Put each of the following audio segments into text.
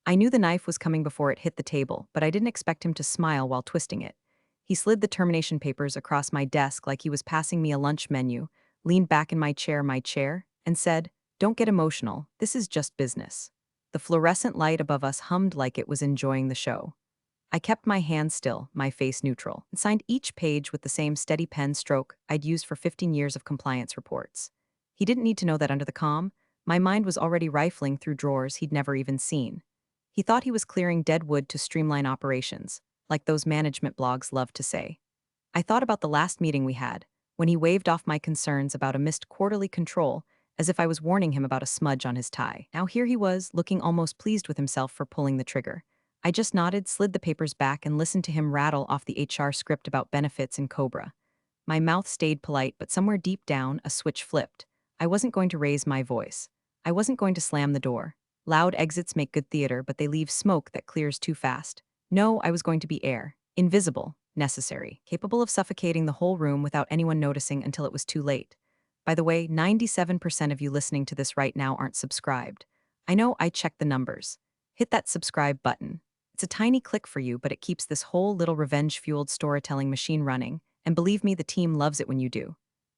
I knew the knife was coming before it hit the table, but I didn't expect him to smile while twisting it. He slid the termination papers across my desk like he was passing me a lunch menu, leaned back in my chair, and said, "Don't get emotional, this is just business." The fluorescent light above us hummed like it was enjoying the show. I kept my hand still, my face neutral, and signed each page with the same steady pen stroke I'd used for 15 years of compliance reports. He didn't need to know that under the calm, my mind was already rifling through drawers he'd never even seen. He thought he was clearing dead wood to streamline operations, like those management blogs love to say. I thought about the last meeting we had, when he waved off my concerns about a missed quarterly control, as if I was warning him about a smudge on his tie. Now here he was, looking almost pleased with himself for pulling the trigger. I just nodded, slid the papers back, and listened to him rattle off the HR script about benefits and Cobra. My mouth stayed polite, but somewhere deep down, a switch flipped. I wasn't going to raise my voice. I wasn't going to slam the door. Loud exits make good theater, but they leave smoke that clears too fast. No, I was going to be air. Invisible, necessary, capable of suffocating the whole room without anyone noticing until it was too late. By the way, 97% of you listening to this right now aren't subscribed. I know, I checked the numbers. Hit that subscribe button. It's a tiny click for you, but it keeps this whole little revenge-fueled storytelling machine running, and believe me, the team loves it when you do.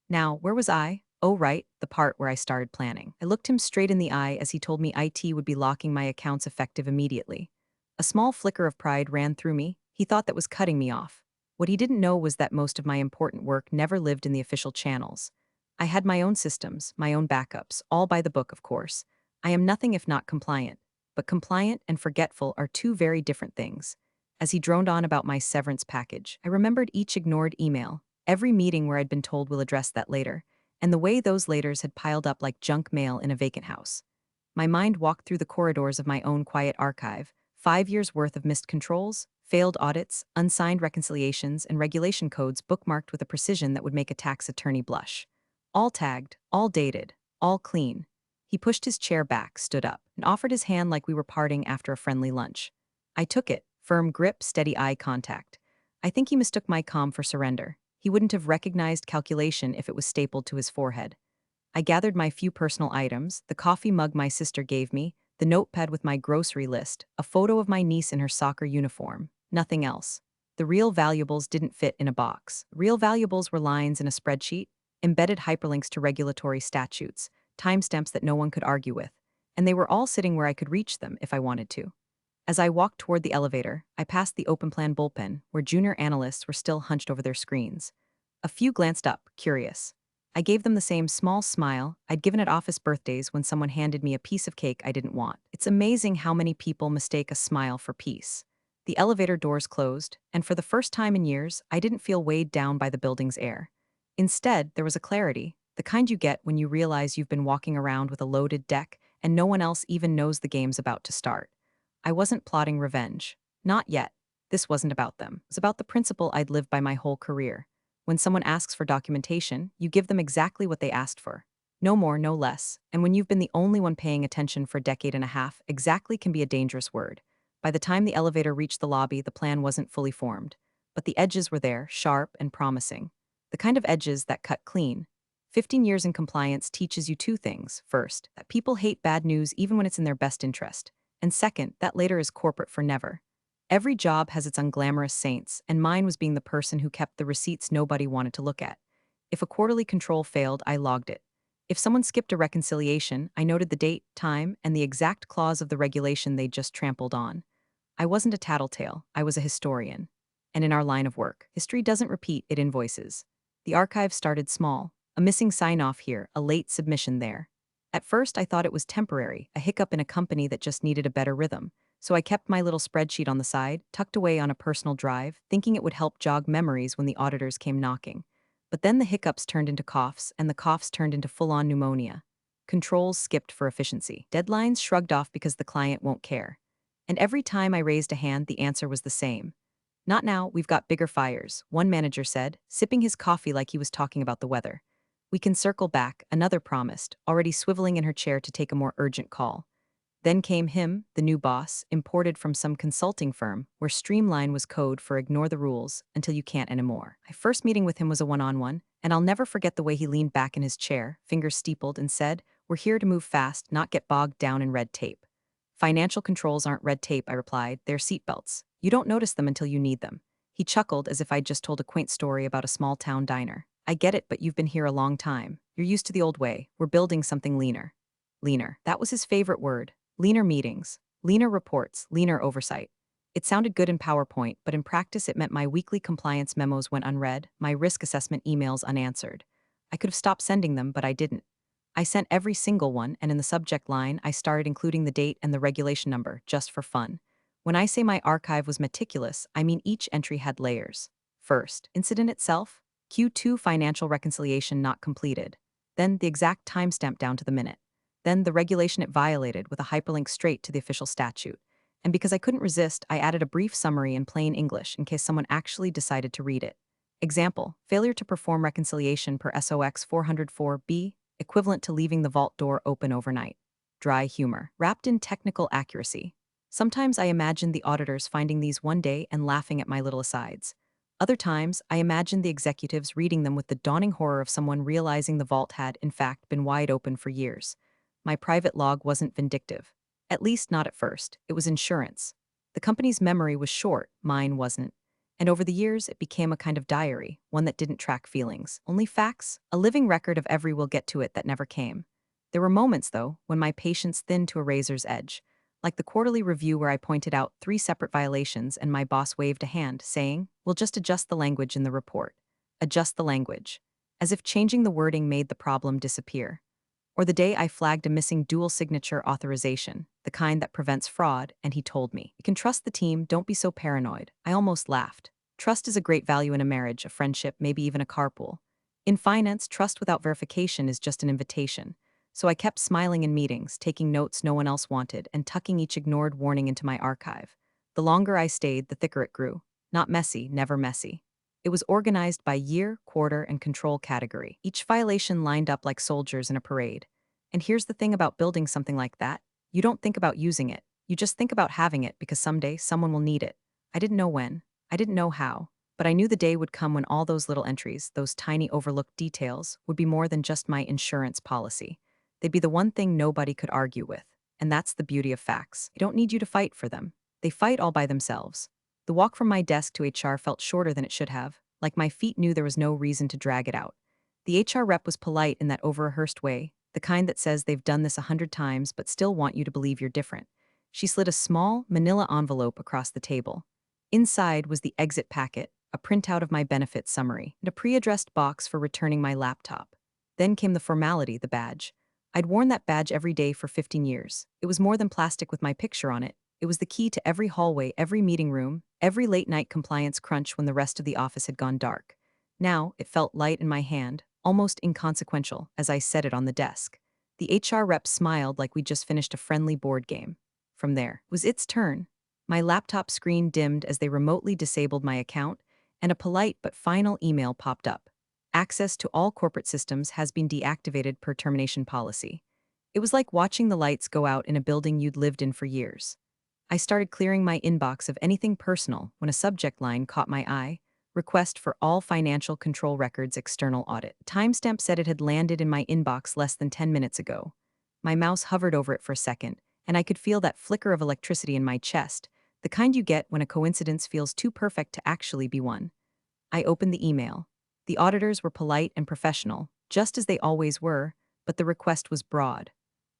Now, where was I? Oh, right, the part where I started planning. I looked him straight in the eye as he told me IT would be locking my accounts effective immediately. A small flicker of pride ran through me. He thought that was cutting me off. What he didn't know was that most of my important work never lived in the official channels. I had my own systems, my own backups, all by the book, of course. I am nothing if not compliant. But compliant and forgetful are two very different things. As he droned on about my severance package, I remembered each ignored email, every meeting where I'd been told we'll address that later, and the way those laters had piled up like junk mail in a vacant house. My mind walked through the corridors of my own quiet archive, 5 years worth of missed controls, failed audits, unsigned reconciliations, and regulation codes bookmarked with a precision that would make a tax attorney blush. All tagged, all dated, all clean. He pushed his chair back, stood up, and offered his hand like we were parting after a friendly lunch. I took it, firm grip, steady eye contact. I think he mistook my calm for surrender. He wouldn't have recognized calculation if it was stapled to his forehead. I gathered my few personal items, the coffee mug my sister gave me, the notepad with my grocery list, a photo of my niece in her soccer uniform, nothing else. The real valuables didn't fit in a box. Real valuables were lines in a spreadsheet, embedded hyperlinks to regulatory statutes, timestamps that no one could argue with, and they were all sitting where I could reach them if I wanted to. As I walked toward the elevator, I passed the open plan bullpen, where junior analysts were still hunched over their screens. A few glanced up, curious. I gave them the same small smile I'd given at office birthdays when someone handed me a piece of cake I didn't want. It's amazing how many people mistake a smile for peace. The elevator doors closed, and for the first time in years, I didn't feel weighed down by the building's air. Instead, there was a clarity, the kind you get when you realize you've been walking around with a loaded deck and no one else even knows the game's about to start. I wasn't plotting revenge. Not yet. This wasn't about them. It was about the principle I'd lived by my whole career. When someone asks for documentation, you give them exactly what they asked for. No more, no less. And when you've been the only one paying attention for a decade and a half, exactly can be a dangerous word. By the time the elevator reached the lobby, the plan wasn't fully formed. But the edges were there, sharp and promising. The kind of edges that cut clean. 15 years in compliance teaches you two things. First, that people hate bad news even when it's in their best interest. And second, that later is corporate for never. Every job has its unglamorous saints, and mine was being the person who kept the receipts nobody wanted to look at. If a quarterly control failed, I logged it. If someone skipped a reconciliation, I noted the date, time, and the exact clause of the regulation they'd just trampled on. I wasn't a tattletale, I was a historian. And in our line of work, history doesn't repeat, it invoices. The archive started small, a missing sign-off here, a late submission there. At first, I thought it was temporary, a hiccup in a company that just needed a better rhythm. So I kept my little spreadsheet on the side, tucked away on a personal drive, thinking it would help jog memories when the auditors came knocking. But then the hiccups turned into coughs, and the coughs turned into full-on pneumonia. Controls skipped for efficiency. Deadlines shrugged off because the client won't care. And every time I raised a hand, the answer was the same. Not now, we've got bigger fires, one manager said, sipping his coffee like he was talking about the weather. We can circle back, another promised, already swiveling in her chair to take a more urgent call. Then came him, the new boss, imported from some consulting firm, where streamline was code for ignore the rules until you can't anymore. My first meeting with him was a one-on-one, and I'll never forget the way he leaned back in his chair, fingers steepled, and said, "We're here to move fast, not get bogged down in red tape." Financial controls aren't red tape, I replied. They're seatbelts. You don't notice them until you need them. He chuckled as if I'd just told a quaint story about a small town diner. I get it, but you've been here a long time. You're used to the old way. We're building something leaner. Leaner. That was his favorite word. Leaner meetings, leaner reports, leaner oversight. It sounded good in PowerPoint, but in practice it meant my weekly compliance memos went unread, my risk assessment emails unanswered. I could have stopped sending them, but I didn't. I sent every single one, and in the subject line, I started including the date and the regulation number, just for fun. When I say my archive was meticulous, I mean each entry had layers. First, incident itself, Q2 financial reconciliation not completed. Then the exact timestamp down to the minute. Then the regulation it violated with a hyperlink straight to the official statute. And because I couldn't resist, I added a brief summary in plain English in case someone actually decided to read it. Example, failure to perform reconciliation per SOX 404B, equivalent to leaving the vault door open overnight. Dry humor, wrapped in technical accuracy. Sometimes I imagine the auditors finding these one day and laughing at my little asides. Other times, I imagine the executives reading them with the dawning horror of someone realizing the vault had, in fact, been wide open for years. My private log wasn't vindictive. At least not at first. It was insurance. The company's memory was short, mine wasn't. And over the years, it became a kind of diary, one that didn't track feelings, only facts, a living record of every we'll get to it that never came. There were moments, though, when my patience thinned to a razor's edge, like the quarterly review where I pointed out 3 separate violations and my boss waved a hand, saying, "We'll just adjust the language in the report." Adjust the language. As if changing the wording made the problem disappear. Or the day I flagged a missing dual signature authorization, the kind that prevents fraud, and he told me, "You can trust the team, don't be so paranoid." I almost laughed. Trust is a great value in a marriage, a friendship, maybe even a carpool. In finance, trust without verification is just an invitation. So I kept smiling in meetings, taking notes no one else wanted, and tucking each ignored warning into my archive. The longer I stayed, the thicker it grew. Not messy, never messy. It was organized by year, quarter, and control category, each violation lined up like soldiers in a parade. And here's the thing about building something like that. You don't think about using it. You just think about having it because someday someone will need it. I didn't know when. I didn't know how. But I knew the day would come when all those little entries, those tiny overlooked details, would be more than just my insurance policy. They'd be the one thing nobody could argue with. And that's the beauty of facts. I don't need you to fight for them. They fight all by themselves. The walk from my desk to HR felt shorter than it should have, like my feet knew there was no reason to drag it out. The HR rep was polite in that over-rehearsed way, the kind that says they've done this 100 times but still want you to believe you're different. She slid a small, manila envelope across the table. Inside was the exit packet, a printout of my benefits summary, and a pre-addressed box for returning my laptop. Then came the formality, the badge. I'd worn that badge every day for 15 years. It was more than plastic with my picture on it. It was the key to every hallway, every meeting room, every late-night compliance crunch when the rest of the office had gone dark. Now, it felt light in my hand, almost inconsequential, as I set it on the desk. The HR rep smiled like we'd just finished a friendly board game. From there, it was its turn. My laptop screen dimmed as they remotely disabled my account, and a polite but final email popped up. Access to all corporate systems has been deactivated per termination policy. It was like watching the lights go out in a building you'd lived in for years. I started clearing my inbox of anything personal when a subject line caught my eye. Request for all financial control records external audit. Timestamp said it had landed in my inbox less than 10 minutes ago. My mouse hovered over it for a second, and I could feel that flicker of electricity in my chest, the kind you get when a coincidence feels too perfect to actually be one. I opened the email. The auditors were polite and professional, just as they always were, but the request was broad.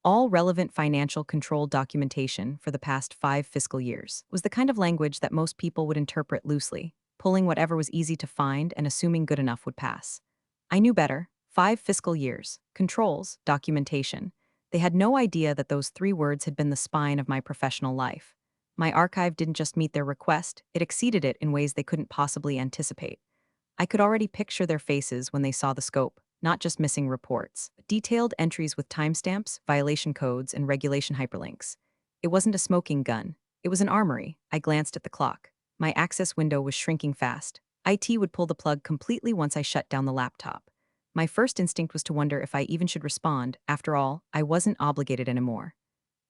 All relevant financial control documentation for the past 5 fiscal years was the kind of language that most people would interpret loosely, pulling whatever was easy to find and assuming good enough would pass. I knew better. 5 fiscal years, controls, documentation. They had no idea that those 3 words had been the spine of my professional life. My archive didn't just meet their request, it exceeded it in ways they couldn't possibly anticipate. I could already picture their faces when they saw the scope, not just missing reports, but detailed entries with timestamps, violation codes, and regulation hyperlinks. It wasn't a smoking gun. It was an armory. I glanced at the clock. My access window was shrinking fast. IT would pull the plug completely once I shut down the laptop. My first instinct was to wonder if I even should respond. After all, I wasn't obligated anymore.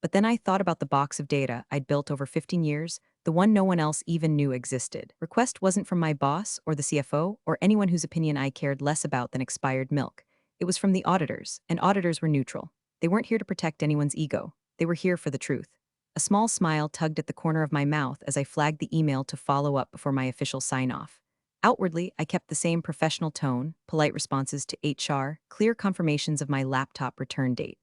But then I thought about the box of data I'd built over 15 years, the one no one else even knew existed. Request wasn't from my boss or the CFO or anyone whose opinion I cared less about than expired milk. It was from the auditors, and auditors were neutral. They weren't here to protect anyone's ego. They were here for the truth. A small smile tugged at the corner of my mouth as I flagged the email to follow up before my official sign-off. Outwardly, I kept the same professional tone, polite responses to HR, clear confirmations of my laptop return date.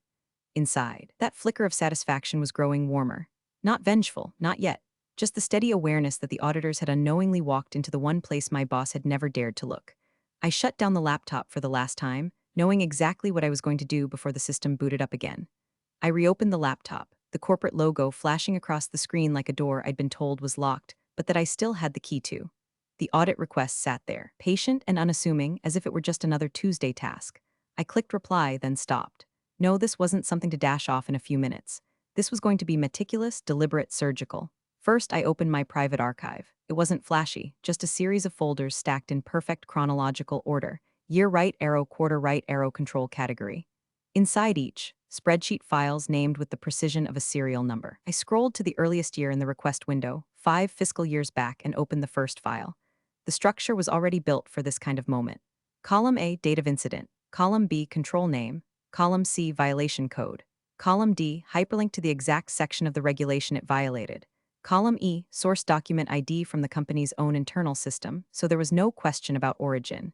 Inside, that flicker of satisfaction was growing warmer. Not vengeful, not yet. Just the steady awareness that the auditors had unknowingly walked into the one place my boss had never dared to look. I shut down the laptop for the last time, knowing exactly what I was going to do before the system booted up again. I reopened the laptop, the corporate logo flashing across the screen like a door I'd been told was locked, but that I still had the key to. The audit request sat there, patient and unassuming, as if it were just another Tuesday task. I clicked reply, then stopped. No, this wasn't something to dash off in a few minutes. This was going to be meticulous, deliberate, surgical. First, I opened my private archive. It wasn't flashy, just a series of folders stacked in perfect chronological order. Year right arrow, quarter right arrow, control category. Inside each, spreadsheet files named with the precision of a serial number. I scrolled to the earliest year in the request window, 5 fiscal years back, and opened the first file. The structure was already built for this kind of moment. Column A, date of incident. Column B, control name. Column C, violation code. Column D, hyperlink to the exact section of the regulation it violated. Column E, source document ID from the company's own internal system, so there was no question about origin.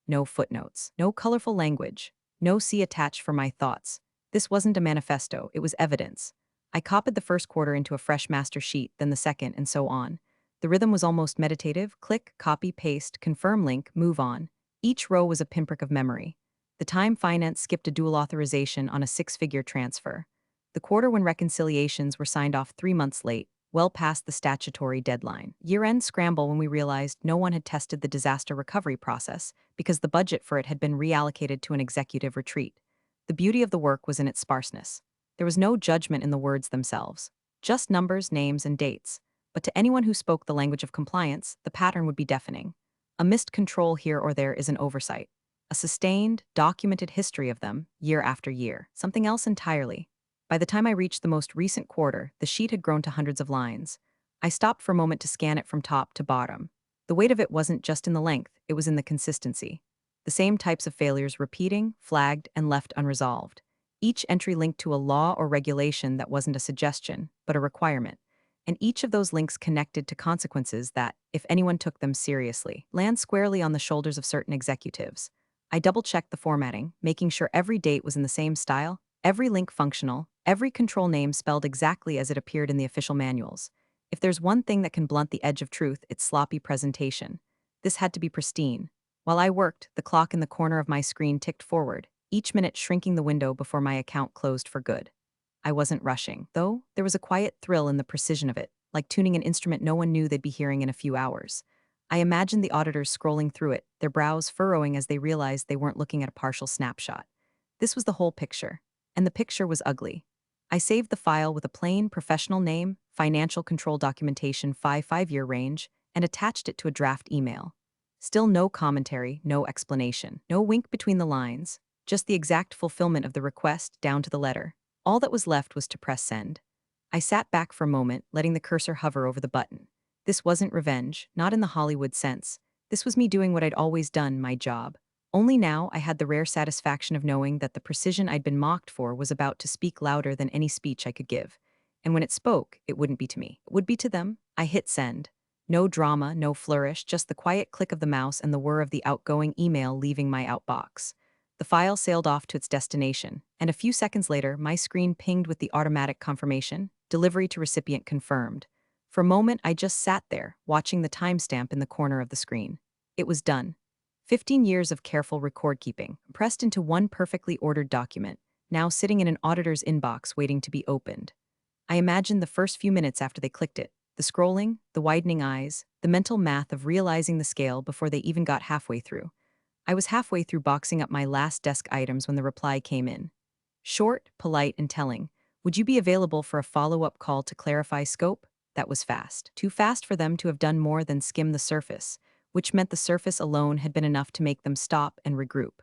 No footnotes, no colorful language, no see attached for my thoughts. This wasn't a manifesto, it was evidence. I copied the first quarter into a fresh master sheet, then the second, and so on. The rhythm was almost meditative: click, copy, paste, confirm link, move on. Each row was a pinprick of memory. The time finance skipped a dual authorization on a 6-figure transfer. The quarter when reconciliations were signed off 3 months late, well past the statutory deadline. Year-end scramble when we realized no one had tested the disaster recovery process because the budget for it had been reallocated to an executive retreat. The beauty of the work was in its sparseness. There was no judgment in the words themselves, just numbers, names, and dates. But to anyone who spoke the language of compliance, the pattern would be deafening. A missed control here or there is an oversight. A sustained, documented history of them, year after year. Something else entirely. By the time I reached the most recent quarter, the sheet had grown to hundreds of lines. I stopped for a moment to scan it from top to bottom. The weight of it wasn't just in the length, it was in the consistency. The same types of failures repeating, flagged, and left unresolved. Each entry linked to a law or regulation that wasn't a suggestion, but a requirement. And each of those links connected to consequences that, if anyone took them seriously, land squarely on the shoulders of certain executives. I double-checked the formatting, making sure every date was in the same style, every link functional, every control name spelled exactly as it appeared in the official manuals. If there's one thing that can blunt the edge of truth, it's sloppy presentation. This had to be pristine. While I worked, the clock in the corner of my screen ticked forward, each minute shrinking the window before my account closed for good. I wasn't rushing, though there was a quiet thrill in the precision of it, like tuning an instrument no one knew they'd be hearing in a few hours. I imagined the auditors scrolling through it, their brows furrowing as they realized they weren't looking at a partial snapshot. This was the whole picture, and the picture was ugly. I saved the file with a plain, professional name, financial control documentation 5-5-year range, and attached it to a draft email. Still no commentary, no explanation, no wink between the lines, just the exact fulfillment of the request down to the letter. All that was left was to press send. I sat back for a moment, letting the cursor hover over the button. This wasn't revenge, not in the Hollywood sense. This was me doing what I'd always done, my job. Only now I had the rare satisfaction of knowing that the precision I'd been mocked for was about to speak louder than any speech I could give. And when it spoke, it wouldn't be to me. It would be to them. I hit send. No drama, no flourish, just the quiet click of the mouse and the whir of the outgoing email leaving my outbox. The file sailed off to its destination, and a few seconds later, my screen pinged with the automatic confirmation, delivery to recipient confirmed. For a moment, I just sat there, watching the timestamp in the corner of the screen. It was done. 15 years of careful record-keeping, pressed into one perfectly ordered document, now sitting in an auditor's inbox waiting to be opened. I imagined the first few minutes after they clicked it, the scrolling, the widening eyes, the mental math of realizing the scale before they even got halfway through. I was halfway through boxing up my last desk items when the reply came in. Short, polite, and telling. Would you be available for a follow-up call to clarify scope? That was fast. Too fast for them to have done more than skim the surface, which meant the surface alone had been enough to make them stop and regroup.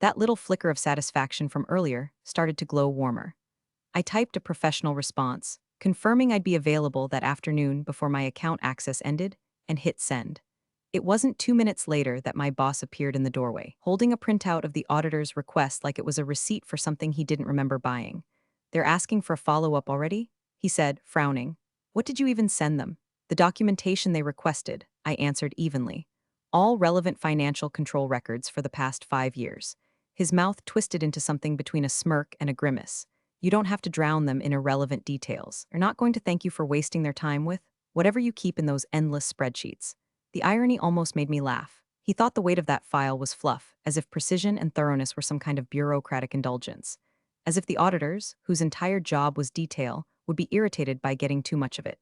That little flicker of satisfaction from earlier started to glow warmer. I typed a professional response, confirming I'd be available that afternoon before my account access ended, and hit send. It wasn't 2 minutes later that my boss appeared in the doorway, holding a printout of the auditor's request like it was a receipt for something he didn't remember buying. "They're asking for a follow-up already?" he said, frowning. What did you even send them? The documentation they requested, I answered evenly. All relevant financial control records for the past 5 years. His mouth twisted into something between a smirk and a grimace. You don't have to drown them in irrelevant details. They're not going to thank you for wasting their time with whatever you keep in those endless spreadsheets. The irony almost made me laugh. He thought the weight of that file was fluff, as if precision and thoroughness were some kind of bureaucratic indulgence. As if the auditors, whose entire job was detail, would be irritated by getting too much of it.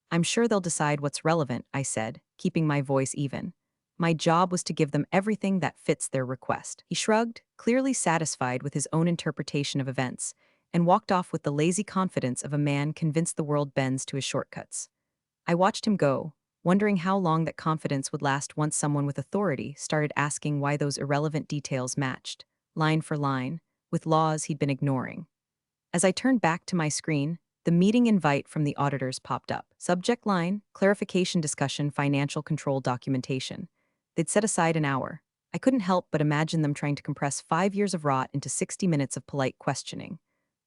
I'm sure they'll decide what's relevant, I said, keeping my voice even. My job was to give them everything that fits their request. He shrugged, clearly satisfied with his own interpretation of events, and walked off with the lazy confidence of a man convinced the world bends to his shortcuts. I watched him go, wondering how long that confidence would last once someone with authority started asking why those irrelevant details matched, line for line, with laws he'd been ignoring. As I turned back to my screen, the meeting invite from the auditors popped up. Subject line, clarification discussion, financial control documentation. They'd set aside an hour. I couldn't help but imagine them trying to compress 5 years of rot into 60 minutes of polite questioning.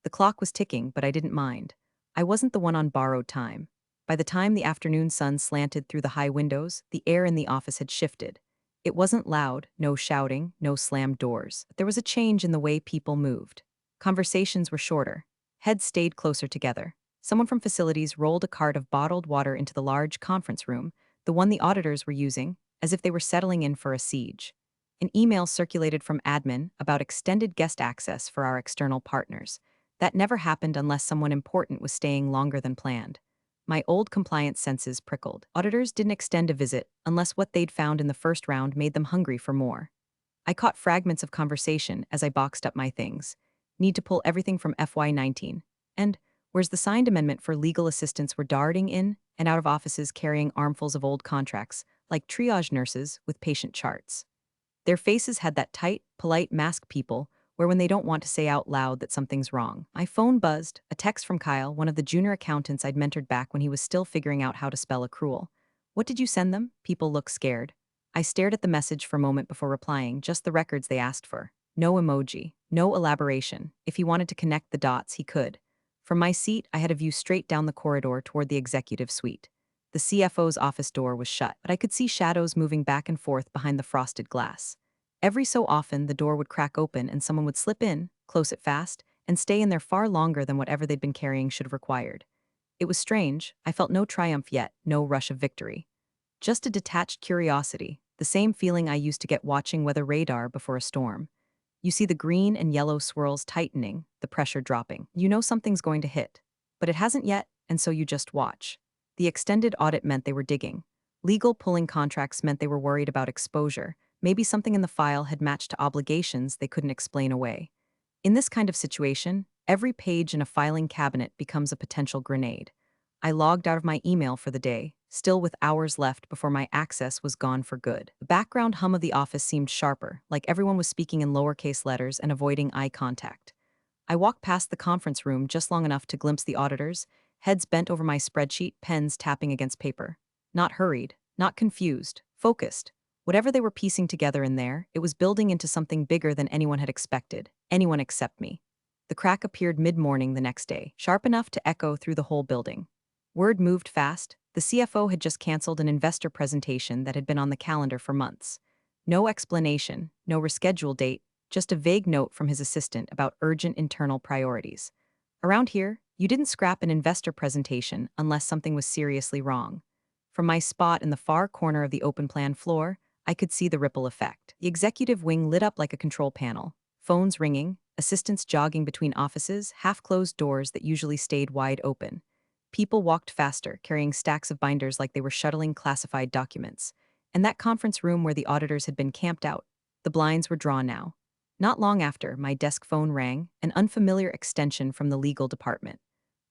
The clock was ticking, but I didn't mind. I wasn't the one on borrowed time. By the time the afternoon sun slanted through the high windows, the air in the office had shifted. It wasn't loud, no shouting, no slammed doors. But there was a change in the way people moved. Conversations were shorter. Heads stayed closer together. Someone from facilities rolled a cart of bottled water into the large conference room, the one the auditors were using, as if they were settling in for a siege. An email circulated from admin about extended guest access for our external partners. That never happened unless someone important was staying longer than planned. My old compliance senses prickled. Auditors didn't extend a visit unless what they'd found in the first round made them hungry for more. I caught fragments of conversation as I boxed up my things. Need to pull everything from FY19. And where's the signed amendment for legal assistants were darting in and out of offices carrying armfuls of old contracts, like triage nurses with patient charts. Their faces had that tight, polite mask people where when they don't want to say out loud that something's wrong. My phone buzzed, a text from Kyle, one of the junior accountants I'd mentored back when he was still figuring out how to spell accrual. What did you send them? People looked scared. I stared at the message for a moment before replying, just the records they asked for. No emoji, no elaboration. If he wanted to connect the dots, he could. From my seat, I had a view straight down the corridor toward the executive suite. The CFO's office door was shut, but I could see shadows moving back and forth behind the frosted glass. Every so often, the door would crack open and someone would slip in, close it fast, and stay in there far longer than whatever they'd been carrying should have required. It was strange. I felt no triumph yet, no rush of victory. Just a detached curiosity, the same feeling I used to get watching weather radar before a storm. You see the green and yellow swirls tightening, the pressure dropping. You know something's going to hit. But it hasn't yet, and so you just watch. The extended audit meant they were digging. Legal pulling contracts meant they were worried about exposure. Maybe something in the file had matched to obligations they couldn't explain away. In this kind of situation, every page in a filing cabinet becomes a potential grenade. I logged out of my email for the day, still with hours left before my access was gone for good. The background hum of the office seemed sharper, like everyone was speaking in lowercase letters and avoiding eye contact. I walked past the conference room just long enough to glimpse the auditors, heads bent over my spreadsheet, pens tapping against paper. Not hurried, not confused, focused. Whatever they were piecing together in there, it was building into something bigger than anyone had expected, anyone except me. The crack appeared mid-morning the next day, sharp enough to echo through the whole building. Word moved fast. The CFO had just canceled an investor presentation that had been on the calendar for months. No explanation, no reschedule date, just a vague note from his assistant about urgent internal priorities. Around here, you didn't scrap an investor presentation unless something was seriously wrong. From my spot in the far corner of the open plan floor, I could see the ripple effect. The executive wing lit up like a control panel, phones ringing, assistants jogging between offices, half-closed doors that usually stayed wide open. People walked faster, carrying stacks of binders like they were shuttling classified documents. And that conference room where the auditors had been camped out, the blinds were drawn now. Not long after, my desk phone rang, an unfamiliar extension from the legal department.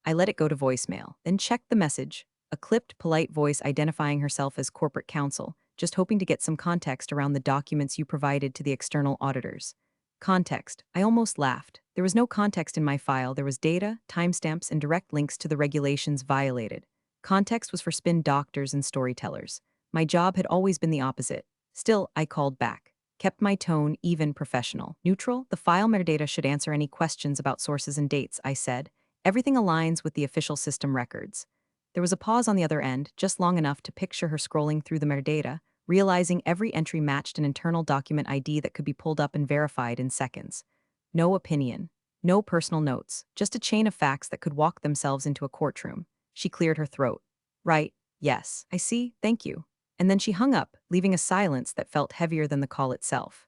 I let it go to voicemail, then checked the message, a clipped, polite voice identifying herself as corporate counsel, just hoping to get some context around the documents you provided to the external auditors. Context. I almost laughed. There was no context in my file. There was data, timestamps, and direct links to the regulations violated. Context was for spin doctors and storytellers. My job had always been the opposite. Still, I called back. Kept my tone even professional. Neutral, the file metadata should answer any questions about sources and dates, I said. Everything aligns with the official system records. There was a pause on the other end, just long enough to picture her scrolling through the metadata, realizing every entry matched an internal document ID that could be pulled up and verified in seconds. No opinion, no personal notes, just a chain of facts that could walk themselves into a courtroom. She cleared her throat. Right, yes, I see, thank you. And then she hung up, leaving a silence that felt heavier than the call itself.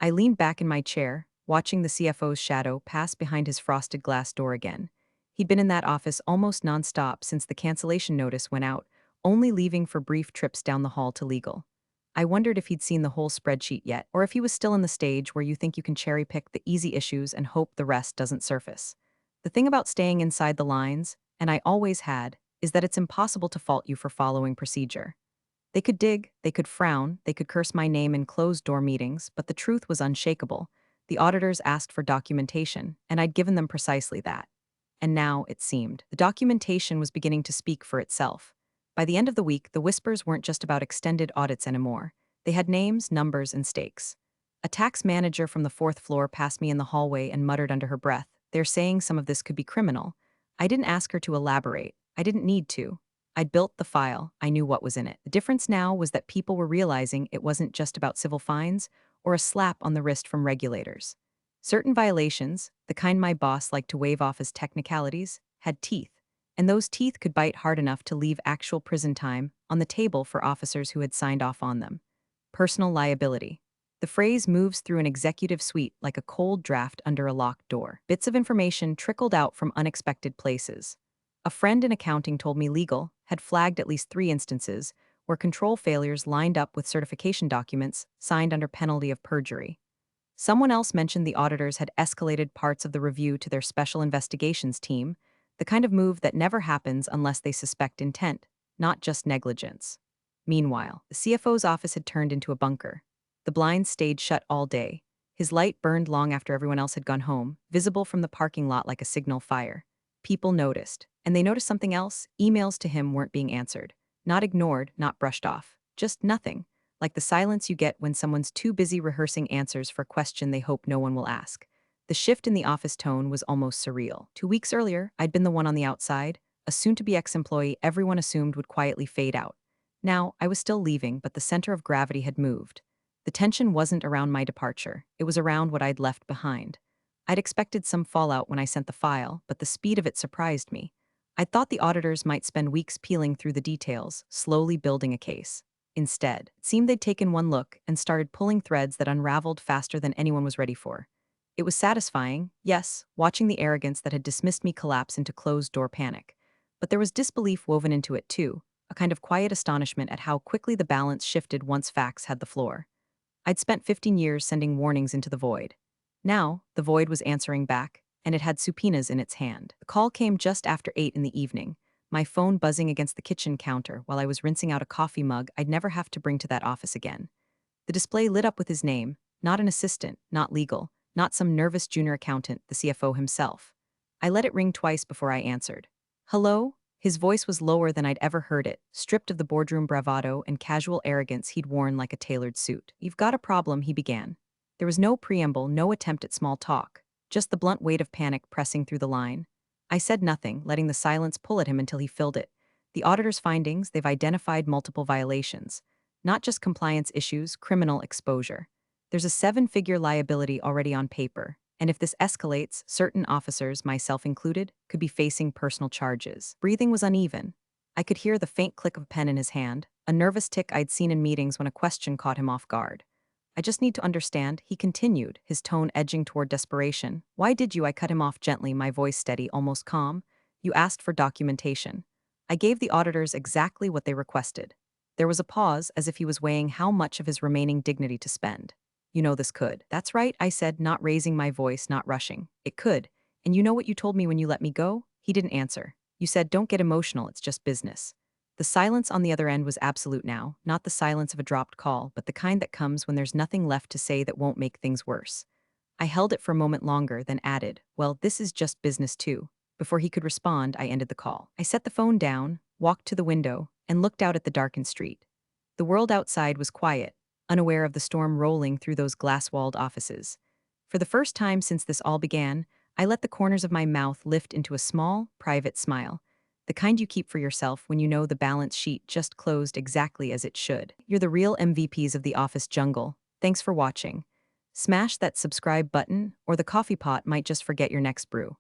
I leaned back in my chair, watching the CFO's shadow pass behind his frosted glass door again. He'd been in that office almost nonstop since the cancellation notice went out, only leaving for brief trips down the hall to legal. I wondered if he'd seen the whole spreadsheet yet, or if he was still in the stage where you think you can cherry pick the easy issues and hope the rest doesn't surface. The thing about staying inside the lines, and I always had, is that it's impossible to fault you for following procedure. They could dig, they could frown, they could curse my name in closed-door meetings, but the truth was unshakable. The auditors asked for documentation, and I'd given them precisely that. And now, it seemed, the documentation was beginning to speak for itself. By the end of the week, the whispers weren't just about extended audits anymore. They had names, numbers, and stakes. A tax manager from the fourth floor passed me in the hallway and muttered under her breath, "They're saying some of this could be criminal." I didn't ask her to elaborate. I didn't need to. I'd built the file, I knew what was in it. The difference now was that people were realizing it wasn't just about civil fines or a slap on the wrist from regulators. Certain violations, the kind my boss liked to wave off as technicalities, had teeth, and those teeth could bite hard enough to leave actual prison time on the table for officers who had signed off on them. Personal liability. The phrase moves through an executive suite like a cold draft under a locked door. Bits of information trickled out from unexpected places. A friend in accounting told me legal had flagged at least 3 instances where control failures lined up with certification documents signed under penalty of perjury. Someone else mentioned the auditors had escalated parts of the review to their special investigations team, the kind of move that never happens unless they suspect intent, not just negligence. Meanwhile, the CFO's office had turned into a bunker. The blinds stayed shut all day. His light burned long after everyone else had gone home, visible from the parking lot like a signal fire. People noticed, and they noticed something else. Emails to him weren't being answered. Not ignored, not brushed off. Just nothing. Like the silence you get when someone's too busy rehearsing answers for a question they hope no one will ask. The shift in the office tone was almost surreal. 2 weeks earlier, I'd been the one on the outside, a soon-to-be ex-employee everyone assumed would quietly fade out. Now, I was still leaving, but the center of gravity had moved. The tension wasn't around my departure, it was around what I'd left behind. I'd expected some fallout when I sent the file, but the speed of it surprised me. I thought the auditors might spend weeks peeling through the details, slowly building a case. Instead, it seemed they'd taken one look and started pulling threads that unraveled faster than anyone was ready for. It was satisfying, yes, watching the arrogance that had dismissed me collapse into closed-door panic. But there was disbelief woven into it too, a kind of quiet astonishment at how quickly the balance shifted once facts had the floor. I'd spent 15 years sending warnings into the void. Now, the void was answering back, and it had subpoenas in its hand. The call came just after 8 in the evening, my phone buzzing against the kitchen counter while I was rinsing out a coffee mug I'd never have to bring to that office again. The display lit up with his name, not an assistant, not legal, not some nervous junior accountant, the CFO himself. I let it ring twice before I answered. "Hello?" His voice was lower than I'd ever heard it, stripped of the boardroom bravado and casual arrogance he'd worn like a tailored suit. "You've got a problem," he began. There was no preamble, no attempt at small talk, just the blunt weight of panic pressing through the line. I said nothing, letting the silence pull at him until he filled it. The auditor's findings, they've identified multiple violations. Not just compliance issues, criminal exposure. There's a 7-figure liability already on paper, and if this escalates, certain officers, myself included, could be facing personal charges. Breathing was uneven. I could hear the faint click of a pen in his hand, a nervous tick I'd seen in meetings when a question caught him off guard. "I just need to understand," he continued, his tone edging toward desperation. "Why did you?" I cut him off gently, my voice steady, almost calm. "You asked for documentation. I gave the auditors exactly what they requested." There was a pause, as if he was weighing how much of his remaining dignity to spend. "You know this could." "That's right," I said, not raising my voice, not rushing. "It could. And you know what you told me when you let me go?" He didn't answer. "You said, 'Don't get emotional, it's just business.'" The silence on the other end was absolute now, not the silence of a dropped call, but the kind that comes when there's nothing left to say that won't make things worse. I held it for a moment longer, then added, "Well, this is just business too." Before he could respond, I ended the call. I set the phone down, walked to the window, and looked out at the darkened street. The world outside was quiet, unaware of the storm rolling through those glass-walled offices. For the first time since this all began, I let the corners of my mouth lift into a small, private smile, the kind you keep for yourself when you know the balance sheet just closed exactly as it should. You're the real MVPs of the office jungle. Thanks for watching. Smash that subscribe button, or the coffee pot might just forget your next brew.